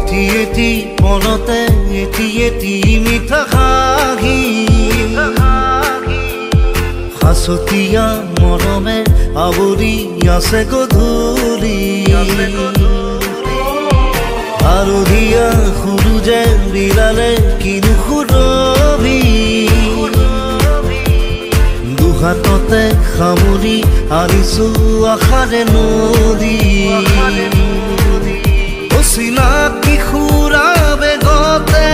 এটি মনতে এটি মিঠা হাঁহি হাসতিয়া মৰমে আৱৰি আছে গধূলি হালধীয়া সূৰুজে বিলালে কিনো সুৰভি দুহাততে সামৰি আনিছো আশাৰে নদী অচিনাকি সুৰা বেগতে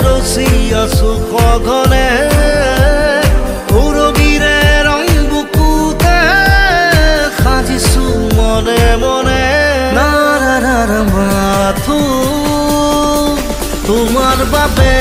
ৰচি আছো সঘনে সৌৰভীৰে ৰং বুকুতে সাজিছো মনে মনে নাৰাৰ মাথো তোমাৰ বাবে